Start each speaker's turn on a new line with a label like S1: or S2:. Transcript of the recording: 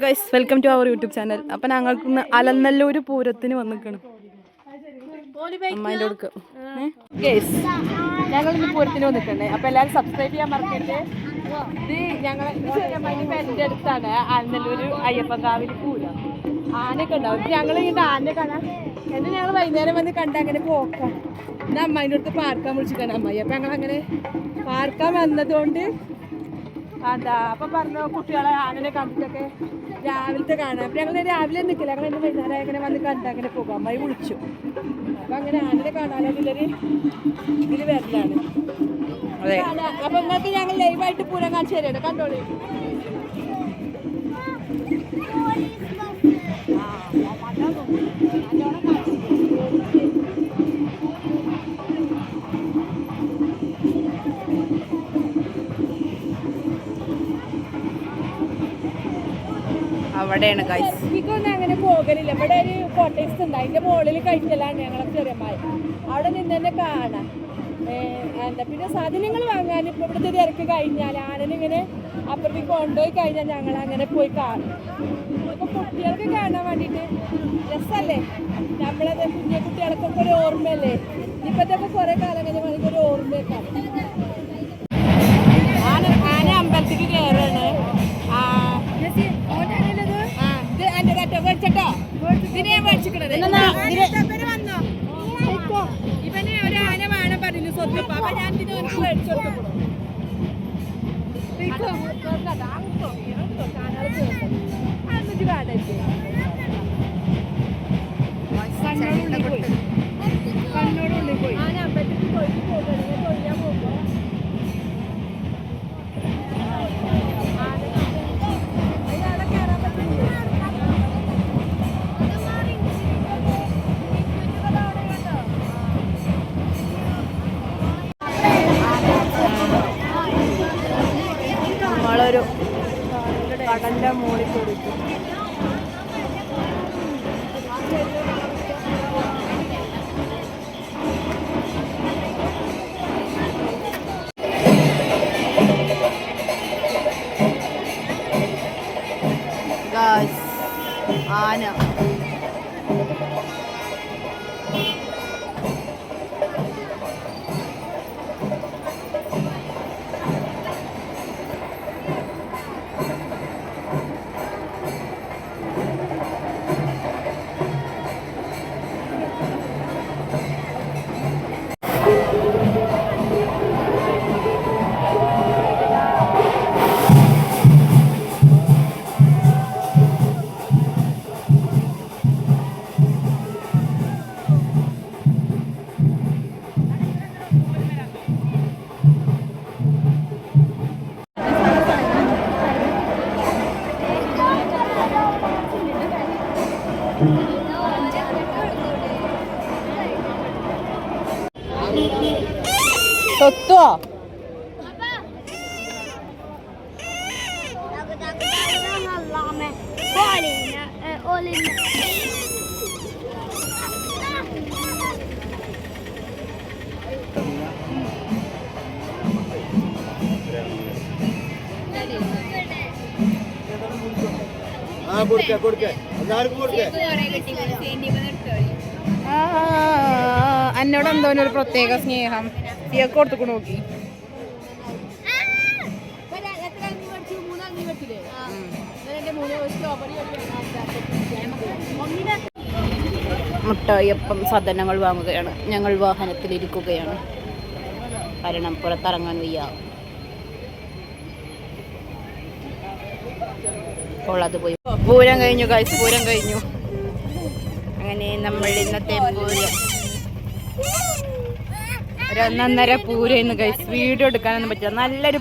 S1: Guys welcome to our YouTube channel. അപ്പം ഞങ്ങൾക്ക് അലനല്ലൂർ പൂരത്തിന് വന്നിക്കണം അമ്മേൻ്റെ അടുക്ക്. ഗൈസ് ഞങ്ങൾ ഇന്ന് പൂരത്തിന് വന്നിട്ടുണ്ടേ. അപ്പം എല്ലാവരും സബ്സ്ക്രൈബ് ചെയ്യാൻ മറക്കരുത്. ഇത് ഞങ്ങളെ എൻ്റെ അടുത്താണ് അലനല്ലൂർ അയ്യപ്പൻകാവിൽ പൂരം. ആനയൊക്കെ ഉണ്ടാവും. ഞങ്ങൾ ഇങ്ങനെ ആനയെ കാണാം എന്ന് ഞങ്ങൾ വൈകുന്നേരം വന്ന് കണ്ട് അങ്ങനെ പോക്കാം. എന്നാൽ അമ്മേൻ്റെ അടുത്ത് പാർക്കാൻ വിളിച്ചിട്ടാണ് അമ്മായി. അപ്പം ഞങ്ങൾ അങ്ങനെ പാർക്കാൻ വന്നതുകൊണ്ട് എന്താ അപ്പം പറഞ്ഞു കുട്ടികളെ ആനനെ കണ്ടിട്ടൊക്കെ രാവിലത്തെ കാണാം. അപ്പം ഞങ്ങൾ രാവിലെ നിൽക്കില്ല, ഞങ്ങൾ ഇന്ന് വൈകുന്നേരം അങ്ങനെ വന്ന് കണ്ട് അങ്ങനെ പോകാം. അമ്മായി വിളിച്ചു. അപ്പം അങ്ങനെ ആനനെ കാണാനുള്ളൊരു ഇതിൽ വരലാണ്. അപ്പം നിങ്ങൾക്ക് ഞങ്ങൾ ലൈവായിട്ട് പൂരം കാണിച്ചു തരാണ്, കണ്ടോളൂ. അവിടെയാണ് ഇക്കൊന്നും അങ്ങനെ പോകലില്ല. ഇവിടെ ഒരു കോട്ടേഴ്സ് ഉണ്ട്, അതിന്റെ മുകളിൽ കഴിക്കലാണ് ഞങ്ങളെ ചെറിയമായി. അവിടെ നിന്ന് തന്നെ കാണാം. എന്താ പിന്നെ സാധനങ്ങൾ വാങ്ങാൻ ഇപ്പൊ ഇവിടുത്തെ തിരക്ക് കഴിഞ്ഞാൽ ആനനിങ്ങനെ അപ്പുറത്തേക്ക് കൊണ്ടുപോയി കഴിഞ്ഞാൽ ഞങ്ങൾ അങ്ങനെ പോയി കാണും. ഇപ്പൊ കുട്ടികൾക്ക് കാണാൻ വേണ്ടിയിട്ട് രസമല്ലേ, നമ്മളത് കുഞ്ഞു കുട്ടികൾക്കൊക്കെ ഒരു ഓർമ്മയല്ലേ. ഇപ്പത്തൊക്കെ കുറെ കാലം കഴിഞ്ഞ മണിക്ക് ഒരു ഓർമ്മയൊക്കെ ആന അമ്പലത്തേക്ക് കയറാണ്. ഇവന് ഒരു ആന വേണം പറഞ്ഞു സ്വന്തം. അപ്പൊ ഞാൻ ഇതിന് മേടിച്ചു കൊടുത്തു. കണ്ണോടുള്ളിൽ പോയി ആന അമ്പലത്തിൽ പോയി തൊഴിയാൻ പോകുമ്പോ നമ്മളൊരു കടലിന്റെ മുകളിൽ കൊടുക്കും. ആന തൊത്തോ എന്നോട് എന്തോന്നൊരു പ്രത്യേക സ്നേഹം തീയൊക്കെ കൊടുത്തു നോക്കി. മുട്ടായിയപ്പം സാധനങ്ങൾ വാങ്ങുകയാണ്. ഞങ്ങൾ വാഹനത്തിലിരിക്കുകയാണ്, കാരണം പുറത്തിറങ്ങാൻ വയ്യ. അപ്പോൾ അത് പോയി. പൂരം കഴിഞ്ഞു ഗൈസ്, പൂരം കഴിഞ്ഞു. അങ്ങനെ നമ്മൾ ഇന്നത്തെ പൂരം ഒരു 1.5 പൂരം ഇന്ന് ഗൈസ്. വീഡിയോ എടുക്കാനൊന്നും പറ്റില്ല. നല്ലൊരു